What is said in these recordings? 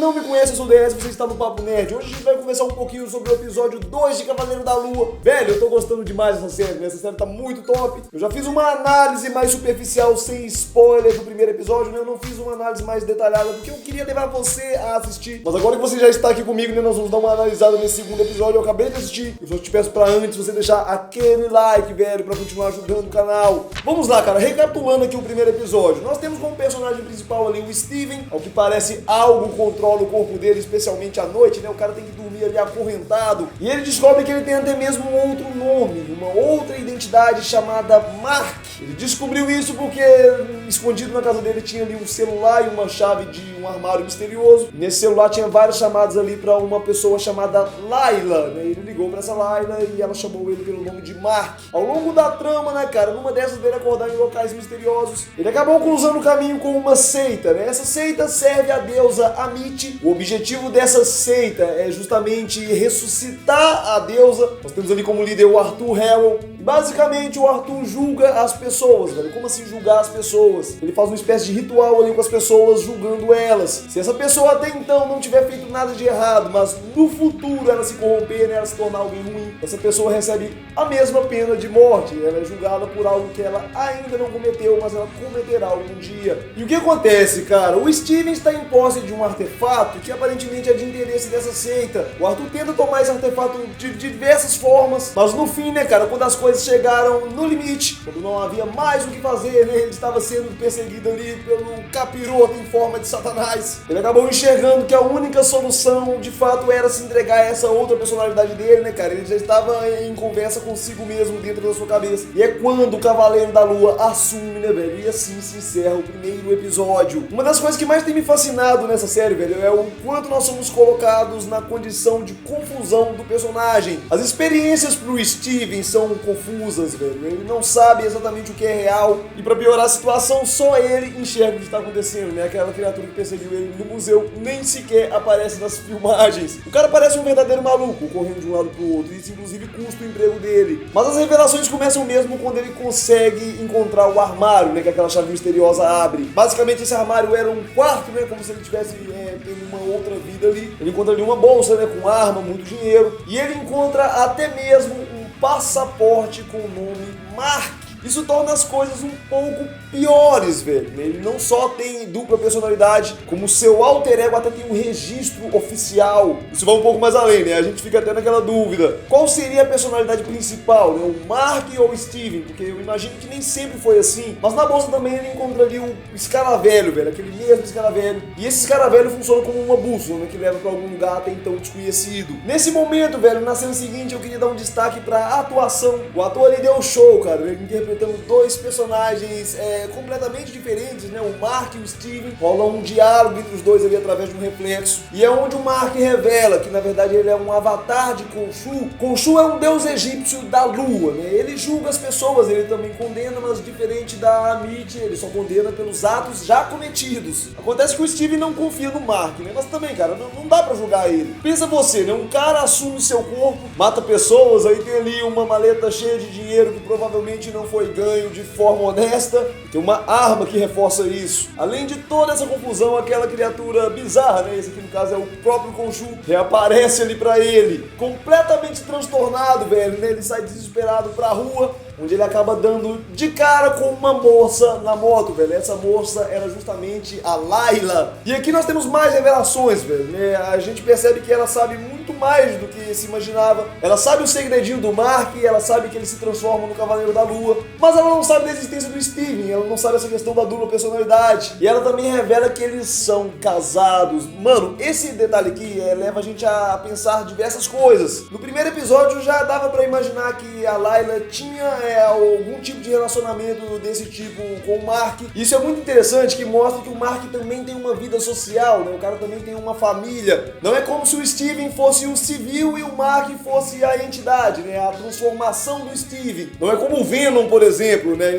não me conhece, eu sou o DS, você está no Papo Nerd. Hoje a gente vai conversar um pouquinho sobre o episódio 2 de Cavaleiro da Lua. Velho, eu tô gostando demais dessa série, né? Essa série tá muito top. Eu já fiz uma análise mais superficial, sem spoiler do primeiro episódio, né? Eu não fiz uma análise mais detalhada, porque eu queria levar você a assistir. Mas agora que você já está aqui comigo, né? Nós vamos dar uma analisada nesse segundo episódio. Eu acabei de assistir. Eu só te peço pra antes você deixar aquele like, velho, pra continuar ajudando o canal. Vamos lá, cara. Recapitulando aqui o primeiro episódio. Nós temos como personagem principal ali o Steven. Ao que parece, algo controla o corpo dele, especialmente à noite, né? O cara tem que dormir ali acorrentado. E ele descobre que ele tem até mesmo um outro nome, uma outra identidade chamada Mark. Ele descobriu isso porque escondido na casa dele tinha ali um celular e uma chave de um armário misterioso. Nesse celular tinha vários chamados ali para uma pessoa chamada Layla, né? Ele ligou para essa Layla e ela chamou ele pelo nome de Mark. Ao longo da trama, né, cara, numa dessas dele acordar em locais misteriosos, ele acabou cruzando o caminho com uma seita, né? Essa seita serve a deusa Amit. O objetivo dessa seita é justamente ressuscitar a deusa. Nós temos ali como líder o Arthur Harrow. E basicamente o Arthur julga as pessoas, velho. Como assim julgar as pessoas? Ele faz uma espécie de ritual ali com as pessoas, julgando elas. Se essa pessoa até então não tiver feito nada de errado, mas no futuro ela se corromper, né, ela se tornar alguém ruim, essa pessoa recebe a mesma pena de morte. Ela é julgada por algo que ela ainda não cometeu, mas ela cometerá algum dia. E o que acontece, cara? O Steven está em posse de um artefato que aparentemente é de interesse dessa seita. O Arthur tenta tomar esse artefato de diversas formas, mas no fim, né, cara, quando as coisas chegaram no limite, quando não havia mais o que fazer, né, ele estava sendo perseguido ali pelo capiroto em forma de Satanás. Ele acabou enxergando que a única solução, de fato, era se entregar a essa outra personalidade dele, né, cara? Ele já estava em conversa consigo mesmo dentro da sua cabeça. E é quando o Cavaleiro da Lua assume, né, velho? E assim se encerra o primeiro episódio. Uma das coisas que mais tem me fascinado nessa série, velho, é o quanto nós somos colocados na condição de confusão do personagem. As experiências pro Steven são confusas, velho. Ele não sabe exatamente o que é real. E pra piorar a situação, só ele enxerga o que está acontecendo, né? Aquela criatura que perseguiu ele no museu nem sequer aparece nas filmagens. O cara parece um verdadeiro maluco, correndo de um lado pro outro. Isso, inclusive, custa o emprego dele. Mas as revelações começam mesmo quando ele consegue encontrar o armário, né? Que aquela chave misteriosa abre. Basicamente, esse armário era um quarto, né? Como se ele tivesse tendo uma outra vida ali. Ele encontra ali uma bolsa, né? Com arma, muito dinheiro. E ele encontra até mesmo um passaporte com o nome Mark. Isso torna as coisas um pouco piores, velho. Ele não só tem dupla personalidade, como seu alter ego até tem um registro oficial. Isso vai um pouco mais além, né? A gente fica até naquela dúvida. Qual seria a personalidade principal, né? O Mark ou o Steven? Porque eu imagino que nem sempre foi assim. Mas na bolsa também ele encontra ali o escaravelho, velho. Aquele mesmo escaravelho. E esse escaravelho funciona como uma bússola, né? Que leva pra algum lugar até então desconhecido. Nesse momento, velho, na cena seguinte, eu queria dar um destaque pra atuação. O ator ali deu show, cara. Ele interpretando dois personagens completamente diferentes, né? O Mark e o Steven. Rola um diálogo entre os dois ali através de um reflexo. E é onde o Mark revela que, na verdade, ele é um avatar de Khonshu. Khonshu é um deus egípcio da lua, né? Ele julga as pessoas, ele também condena, mas diferente da Amit, ele só condena pelos atos já cometidos. Acontece que o Steven não confia no Mark, né? Mas também, cara, não dá pra julgar ele. Pensa você, né? Um cara assume seu corpo, mata pessoas, aí tem ali uma maleta cheia de dinheiro que provavelmente não foi ganho de forma honesta. Tem uma arma que reforça isso. Além de toda essa confusão, aquela criatura bizarra, né? Esse aqui no caso é o próprio Khonshu, reaparece ali pra ele, completamente transtornado, velho, né? Ele sai desesperado pra rua, onde ele acaba dando de cara com uma moça na moto, velho. Essa moça era justamente a Layla. E aqui nós temos mais revelações, velho, né? A gente percebe que ela sabe muito mais do que se imaginava. Ela sabe o segredinho do Mark, ela sabe que ele se transforma no Cavaleiro da Lua, mas ela não sabe da existência do Steven, ela não sabe essa questão da dupla personalidade. E ela também revela que eles são casados. Mano, esse detalhe aqui leva a gente a pensar diversas coisas. No primeiro episódio já dava pra imaginar que a Layla tinha algum tipo de relacionamento desse tipo com o Mark. Isso é muito interessante, que mostra que o Mark também tem uma vida social, né? O cara também tem uma família. Não é como se o Steven fosse o civil e o Mark fosse a entidade, né? A transformação do Steven. Não é como o Venom, por exemplo, né?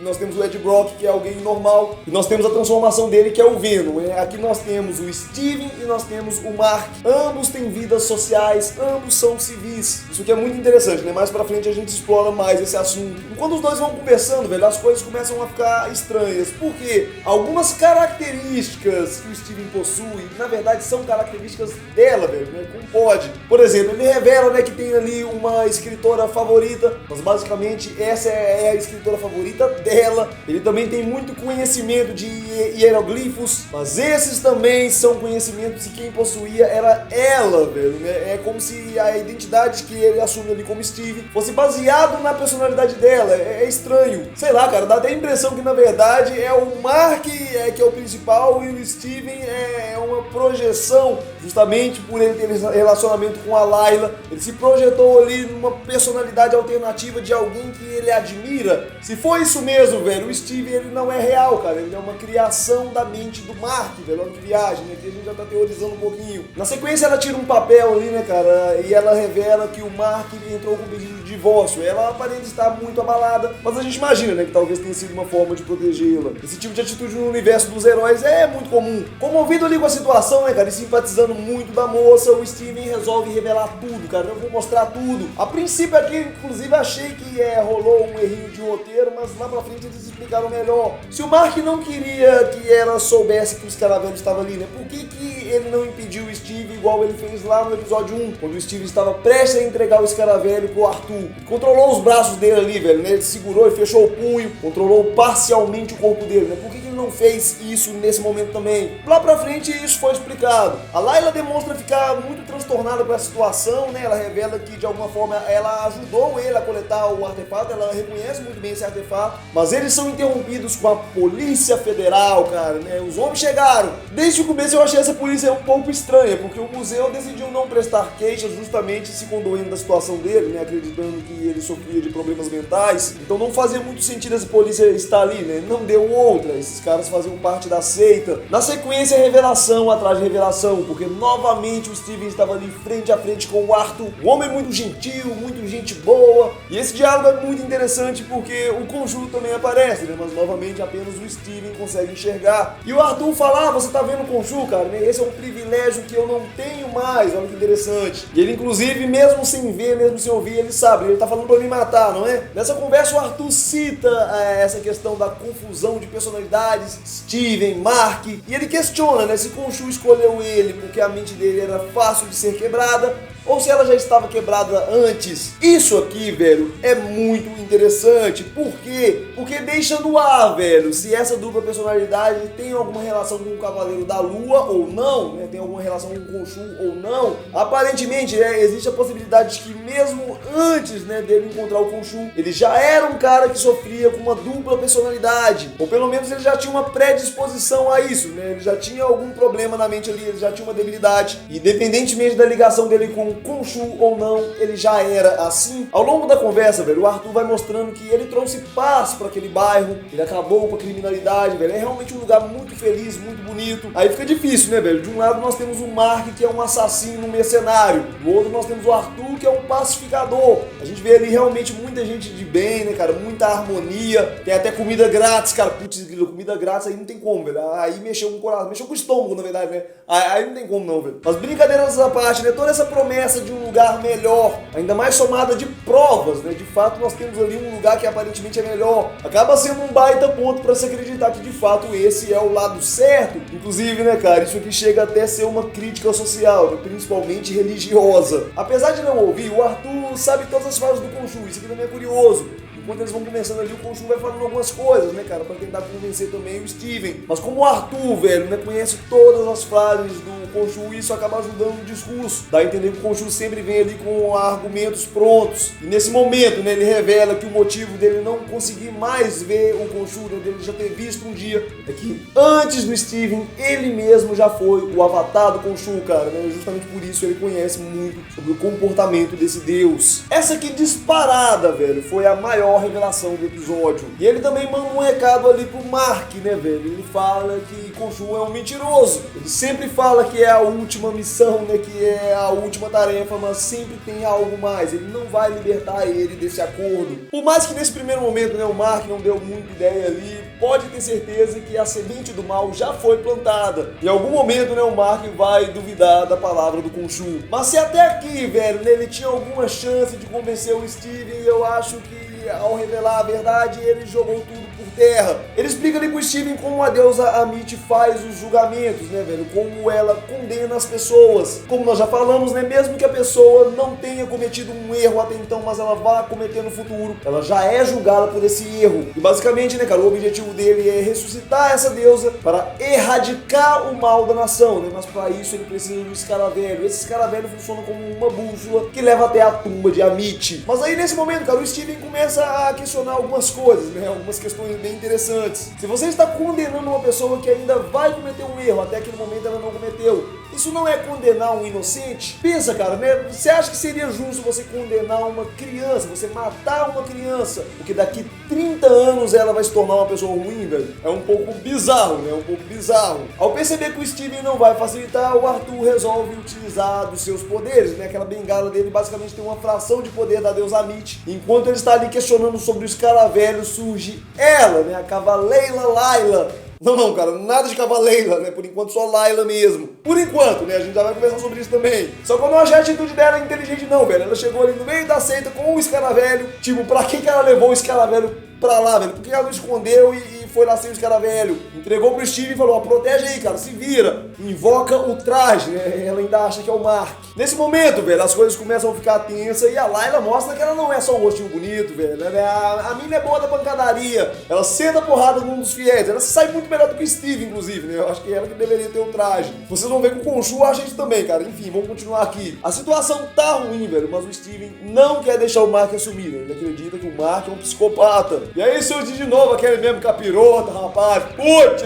Nós temos o Ed Brock, que é alguém normal, e nós temos a transformação dele, que é o Venom. Aqui nós temos o Steven e nós temos o Mark. Ambos têm vidas sociais, ambos são civis. Isso que é muito interessante, né? Mais pra frente a gente explora mais esse assunto. assunto. E quando os dois vão conversando, velho, as coisas começam a ficar estranhas. Por quê? Algumas características que o Steven possui, na verdade, são características dela, velho, né? Como pode? Por exemplo, ele revela, né, que tem ali uma escritora favorita, mas basicamente essa é a escritora favorita dela. Ele também tem muito conhecimento de hieroglifos, mas esses também são conhecimentos que quem possuía era ela, velho, né? É como se a identidade que ele assume ali como Steve fosse baseado na personalidade dela. É estranho. Sei lá, cara, dá até a impressão que na verdade é o Mark que é o principal e o Steven é uma projeção, justamente por ele ter relacionamento com a Layla. Ele se projetou ali numa personalidade alternativa de alguém que ele admira. Se for isso mesmo, velho, o Steven ele não é real, cara. Ele é uma criação da mente do Mark, velho. Olha que viagem, né? Que a gente já tá teorizando um pouquinho. Na sequência ela tira um papel ali, né, cara, e ela revela que o Mark entrou com pedido de divórcio. Ela aparenta estar muito abalada, mas a gente imagina, né, que talvez tenha sido uma forma de protegê-la. Esse tipo de atitude no universo dos heróis é muito comum. Comovido ali com a situação, né, cara, e simpatizando muito da moça, o Steven resolve revelar tudo, cara. Eu vou mostrar tudo. A princípio aqui, inclusive, achei que rolou um errinho de roteiro, mas lá pra frente eles explicaram melhor. Se o Mark não queria que ela soubesse que o escaravelho estava ali, né, por que ele não impediu o Steve igual ele fez lá no episódio 1, quando o Steve estava prestes a entregar o escaravelho pro Arthur? Ele controlou os braços dele ali, velho, né? Ele segurou e fechou o punho, controlou parcialmente o corpo dele, né? Por que ele não fez isso nesse momento também? Lá pra frente isso foi explicado. A Layla demonstra ficar muito transtornada com a situação, né? Ela revela que de alguma forma ela ajudou ele a coletar o artefato, ela reconhece muito bem esse artefato, mas eles são interrompidos com a Polícia Federal, cara, né? Os homens chegaram. Desde o começo eu achei essa polícia um pouco estranha, porque o museu decidiu não prestar queixas, justamente se condoendo da situação dele, né? Acreditando que ele sofria de problemas mentais. Então não fazia muito sentido essa polícia estar ali, né? Não deu outra. Esses caras faziam parte da seita. Na sequência, revelação atrás de revelação, porque novamente o Steven estava ali frente a frente com o Arthur, um homem muito gentil, muito gente boa. E esse diálogo é muito interessante porque o Khonshu também aparece, né? Mas novamente apenas o Steven consegue enxergar. E o Arthur fala: você tá vendo o Khonshu, cara? Esse é um privilégio que eu não tenho mais. Olha que interessante. E ele, inclusive, mesmo sem ver, mesmo sem ouvir, ele sabe. Ele tá falando pra me matar, não é? Nessa conversa, o Arthur cita essa questão da confusão de personalidades, Steven, Mark. E ele questiona, né? Se Khonshu escolheu ele porque a mente dele era fácil de ser quebrada, ou se ela já estava quebrada antes. Isso aqui, velho, é muito interessante. Por quê? Porque deixa no ar, velho, se essa dupla personalidade tem alguma relação com o Cavaleiro da Lua ou não, né? Tem alguma relação com o Khonshu ou não. Aparentemente, né, existe a possibilidade de que mesmo antes, né, dele encontrar o Khonshu, ele já era um cara que sofria com uma dupla personalidade. Ou pelo menos ele já tinha uma predisposição a isso, né? Ele já tinha algum problema na mente ali, ele já tinha uma debilidade. Independentemente da ligação dele com o Khonshu ou não, ele já era assim. Ao longo da conversa, velho, o Arthur vai mostrando que ele trouxe paz para aquele bairro, ele acabou com a criminalidade, velho. É realmente um lugar muito feliz, muito bonito. Aí fica difícil, né, velho? De um lado nós temos o Mark, que é um assassino, um mercenário. Do outro nós temos o Arthur, que é um pacificador. A gente vê ali realmente muita gente de bem, né, cara? Muita harmonia. Tem até comida grátis, cara. Putz, comida grátis aí não tem como, velho. Aí mexeu com o coração, mexeu com o estômago, na verdade, né? Aí não tem como não, velho. Mas brincadeiras à parte, né? Toda essa promessa de um lugar melhor, ainda mais somada de provas, né? De fato, nós temos ali um lugar que aparentemente é melhor. Acaba sendo um baita ponto pra se acreditar que de fato esse é o lado certo. Inclusive, né, cara, isso aqui chega até a ser uma crítica social, né? Principalmente religiosa. Apesar de não ouvir, o Arthur sabe todas as falas do Khonshu. Isso aqui também é curioso. Enquanto eles vão conversando ali, o Khonshu vai falando algumas coisas, né, cara, pra tentar convencer também o Steven. Mas como o Arthur, velho, né, conhece todas as frases do Khonshu, isso acaba ajudando no discurso. Dá a entender que o Khonshu sempre vem ali com argumentos prontos. E nesse momento, né, ele revela que o motivo dele não conseguir mais ver o Khonshu, né, dele já ter visto um dia, é que antes do Steven, ele mesmo já foi o avatar do Khonshu, cara, né? Justamente por isso ele conhece muito sobre o comportamento desse deus. Essa aqui disparada, velho, foi a maior revelação do episódio. E ele também manda um recado ali pro Mark, né, velho? Ele fala que Khonshu é um mentiroso. Ele sempre fala que é a última missão, né, que é a última tarefa, mas sempre tem algo mais. Ele não vai libertar ele desse acordo. Por mais que nesse primeiro momento, né, o Mark não deu muita ideia ali, pode ter certeza que a semente do mal já foi plantada. Em algum momento, né, o Mark vai duvidar da palavra do Khonshu. Mas se até aqui, velho, né, ele tinha alguma chance de convencer o Steven, eu acho que ao revelar a verdade, ele jogou tudo por terra. Ele explica ali pro Steven como a deusa Amit faz os julgamentos, né, velho? Como ela condena as pessoas. Como nós já falamos, né, mesmo que a pessoa não tenha cometido um erro até então, mas ela vá cometer no futuro, ela já é julgada por esse erro. E basicamente, né, cara, o objetivo dele é ressuscitar essa deusa para erradicar o mal da nação, né? Mas para isso ele precisa do escaravelho. Esse escaravelho funciona como uma bússola que leva até a tumba de Amit. Mas aí nesse momento, cara, o Steven começa a questionar algumas coisas, né? Algumas questões bem interessantes. Se você está condenando uma pessoa que ainda vai cometer um erro, até aquele momento ela não cometeu, isso não é condenar um inocente? Pensa, cara, né? Você acha que seria justo você condenar uma criança, você matar uma criança, porque daqui 30 anos ela vai se tornar uma pessoa ruim, velho? É um pouco bizarro, né? Um pouco bizarro. Ao perceber que o Steven não vai facilitar, o Arthur resolve utilizar dos seus poderes, né? Aquela bengala dele basicamente tem uma fração de poder da deusa Amit. Enquanto ele está ali questionando sobre o escaravelho, surge ela, né? A Cavaleira Layla. Não, cara, nada de Cavaleira, né? Por enquanto só Layla mesmo. Por enquanto, né? A gente já vai conversar sobre isso também. Só que eu não achei a atitude dela inteligente não, velho. Ela chegou ali no meio da seita com o escaravelho. Tipo, pra que ela levou o escaravelho pra lá, velho? Por que ela não escondeu e foi lá sem o escaravelho? Entregou pro Steve e falou, ó, protege aí, cara, se vira. Invoca o traje, né? Ela ainda acha que é o Mark. Nesse momento, velho, as coisas começam a ficar tensas e a Layla mostra que ela não é só um rostinho bonito, velho. A mina é boa da pancadaria. Ela senta a porrada num dos fiéis. Ela sai muito melhor do que o Steve, inclusive, né? Eu acho que ela que deveria ter o traje. Vocês vão ver que o Khonshu acha isso também, cara. Enfim, vamos continuar aqui. A situação tá ruim, velho, mas o Steven não quer deixar o Mark assumir, né? Ele acredita que o Mark é um psicopata. E aí surge de novo aquele mesmo capirota, rapaz. Putz,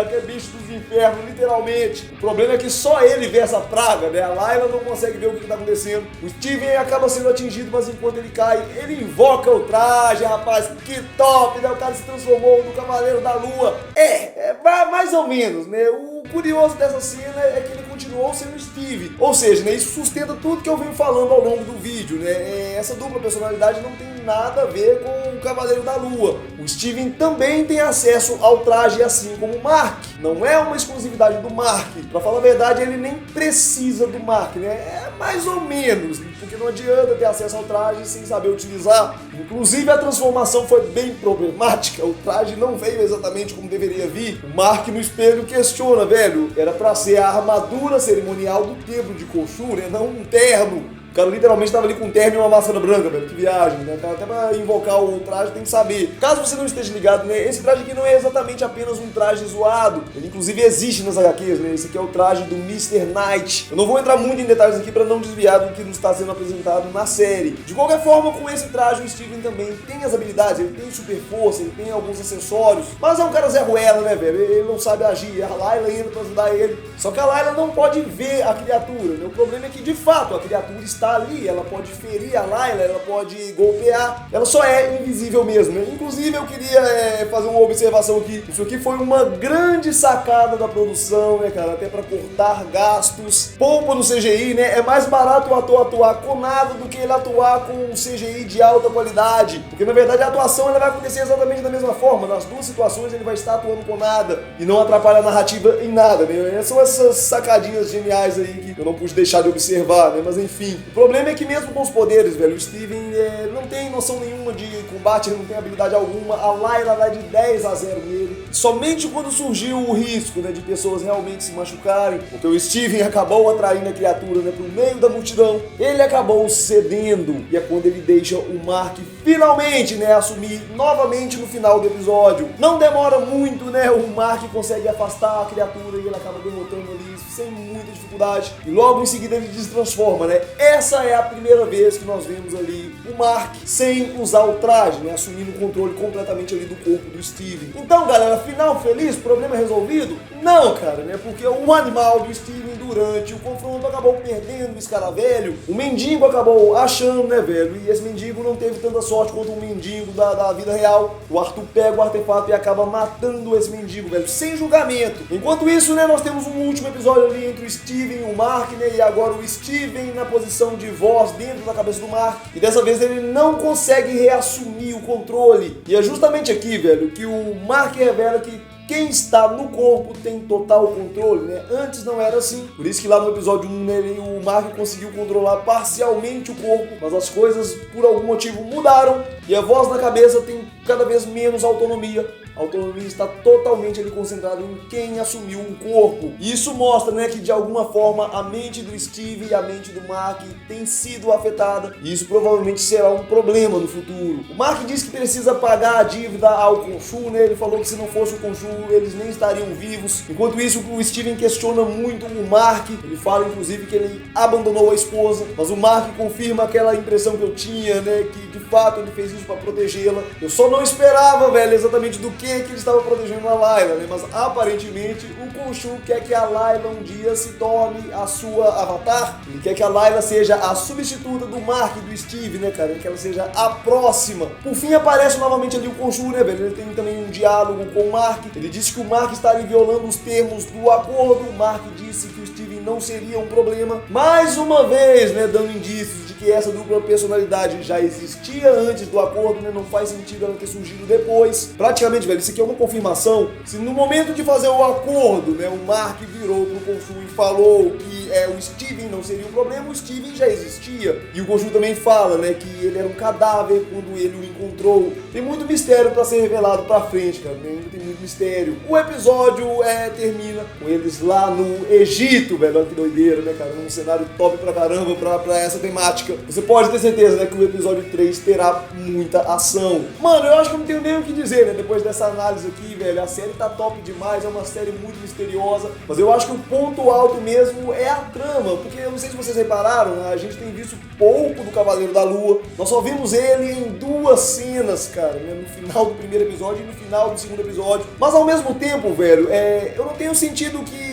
aquele bicho dos infernos, literalmente. O problema é que só ele vê essa praga, né? A Layla não consegue ver o que tá acontecendo. O Steven acaba sendo atingido, mas enquanto ele cai, ele invoca o traje, rapaz. Que top, né? O cara se transformou no Cavaleiro da Lua. Mais ou menos, né? O curioso dessa cena é que ele continuou sendo Steve. Ou seja, né, isso sustenta tudo que eu venho falando ao longo do vídeo, né? Essa dupla personalidade não tem nada a ver com o Cavaleiro da Lua. O Steven também tem acesso ao traje assim como o Mark. Não é uma exclusividade do Mark. Pra falar a verdade, ele nem precisa do Mark, né? É mais ou menos, porque não adianta ter acesso ao traje sem saber utilizar. Inclusive a transformação foi bem problemática. O traje não veio exatamente como deveria vir. O Mark no espelho questiona, velho. Era pra ser a armadura cerimonial do templo de Khonshu, né? Não um terno. O cara literalmente tava ali com um terno e uma máscara branca, velho. Que viagem, né? Até pra invocar o traje tem que saber. Caso você não esteja ligado, né? Esse traje aqui não é exatamente apenas um traje zoado. Ele inclusive existe nas HQs, né? Esse aqui é o traje do Mr. Knight. Eu não vou entrar muito em detalhes aqui pra não desviar do que nos está sendo apresentado na série. De qualquer forma, com esse traje o Steven também tem as habilidades. Ele tem super força, ele tem alguns acessórios. Mas é um cara Zé Ruela, né, velho? Ele não sabe agir. A Layla entra pra ajudar ele. Só que a Layla não pode ver a criatura, né? O problema é que, de fato, a criatura está ali, ela pode ferir a Layla, ela pode golpear, ela só é invisível mesmo, né? Inclusive eu queria fazer uma observação aqui, isso aqui foi uma grande sacada da produção, né, cara, até pra cortar gastos, poupa no CGI, né, é mais barato o ator atuar com nada do que ele atuar com um CGI de alta qualidade, porque na verdade a atuação ela vai acontecer exatamente da mesma forma, nas duas situações ele vai estar atuando com nada, e não atrapalha a narrativa em nada, né, são essas sacadinhas geniais aí que eu não pude deixar de observar, né, mas enfim, o problema é que mesmo com os poderes, velho, o Steven não tem noção nenhuma de combate, ele não tem habilidade alguma, a Layla vai de 10-0 nele. Somente quando surgiu o risco, né, de pessoas realmente se machucarem, porque o Steven acabou atraindo a criatura, né, pro meio da multidão, ele acabou cedendo, e é quando ele deixa o Mark finalmente, né, assumir novamente no final do episódio. Não demora muito, né, o Mark consegue afastar a criatura e ele acaba derrotando ali sem muita dificuldade. dificuldade e logo em seguida ele destransforma, né? Essa é a primeira vez que nós vemos ali o Mark sem usar o traje, né? Assumindo o controle completamente ali do corpo do Steven. Então, galera, final feliz? Problema resolvido? Não, cara, né? Porque o animal do Steven, durante o confronto, acabou perdendo o escaravelho. O mendigo acabou achando, né, velho? E esse mendigo não teve tanta sorte quanto o mendigo da vida real. O Arthur pega o artefato e acaba matando esse mendigo, velho, sem julgamento. Enquanto isso, né, nós temos um último episódio ali entre o Steven e o Mark, né? E agora o Steven na posição de voz dentro da cabeça do Mark. E dessa vez ele não consegue reassumir o controle. E é justamente aqui, velho, que o Mark revela que quem está no corpo tem total controle, né? Antes não era assim. Por isso que lá no episódio 1, né, o Mark conseguiu controlar parcialmente o corpo, mas as coisas, por algum motivo, mudaram e a voz na cabeça tem cada vez menos autonomia. A autonomia está totalmente ali concentrada em quem assumiu o corpo. E isso mostra, né, que de alguma forma a mente do Steve e a mente do Mark tem sido afetada. E isso provavelmente será um problema no futuro. O Mark diz que precisa pagar a dívida ao Khonshu, né? Ele falou que se não fosse o Khonshu, eles nem estariam vivos. Enquanto isso, o Steven questiona muito o Mark. Ele fala, inclusive, que ele abandonou a esposa. Mas o Mark confirma aquela impressão que eu tinha, né? Que de fato ele fez isso para protegê-la. Eu só não esperava, velho, exatamente do que ele estava protegendo a Layla, né? Mas aparentemente o Khonshu quer que a Layla um dia se torne a sua avatar. Ele quer que a Layla seja a substituta do Mark e do Steve, né, cara? Que ela seja a próxima. Por fim, aparece novamente ali o Khonshu, né, velho? Ele tem também um diálogo com o Mark. Ele disse que o Mark está ali violando os termos do acordo. O Mark disse que o Steven não seria um problema. Mais uma vez, né, dando indícios de que essa dupla personalidade já existia antes do acordo, né? Não faz sentido ela ter surgido depois. Praticamente, velho, isso aqui é uma confirmação. Se no momento de fazer o acordo, né, o Mark virou pro Khonshu e falou que o Steven não seria um problema, o Steven já existia. E o Khonshu também fala, né, que ele era um cadáver quando ele o encontrou. Tem muito mistério pra ser revelado pra frente, cara. Ainda tem muito mistério. O episódio termina com eles lá no Egito, velho. Olha que doideira, né, cara? Um cenário top pra caramba pra essa temática. Você pode ter certeza, né, que o episódio 3 terá muita ação. Mano, eu acho que eu não tenho nem o que dizer, né, depois dessa análise aqui, velho. A série tá top demais, é uma série muito misteriosa. Mas eu acho que o ponto alto mesmo é a trama. Porque eu não sei se vocês repararam, a gente tem visto pouco do Cavaleiro da Lua. Nós só vimos ele em 2 cenas, cara, né, no final do primeiro episódio e no final do segundo episódio. Mas ao mesmo tempo, velho, eu não tenho sentido que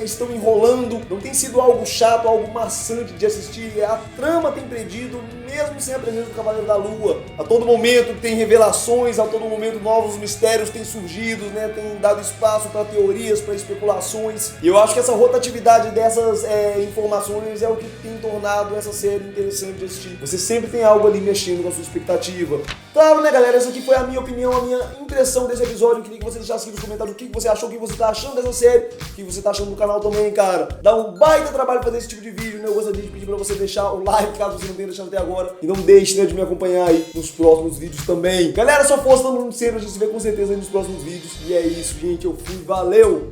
estão enrolando. Não tem sido algo chato, algo maçante de assistir. A trama tem prendido, mesmo sem a presença do Cavaleiro da Lua. A todo momento tem revelações, a todo momento novos mistérios têm surgido, né? Tem dado espaço para teorias, para especulações. E eu acho que essa rotatividade dessas informações é o que tem tornado essa série interessante de assistir. Você sempre tem algo ali mexendo com a sua expectativa. Claro, né, galera? Essa aqui foi a minha opinião, a minha impressão desse episódio. Eu queria que você deixasse aqui nos comentários o que você achou, o que você tá achando dessa série, o que você tá achando do canal também, cara. Dá um baita trabalho fazer esse tipo de vídeo, né? Eu gostaria de pedir pra você deixar o like, caso você não tenha deixado até agora. E não deixe, né, de me acompanhar aí nos próximos vídeos também. Galera, só força, não sempre, a gente se vê com certeza aí nos próximos vídeos. E é isso, gente. Eu fui, valeu!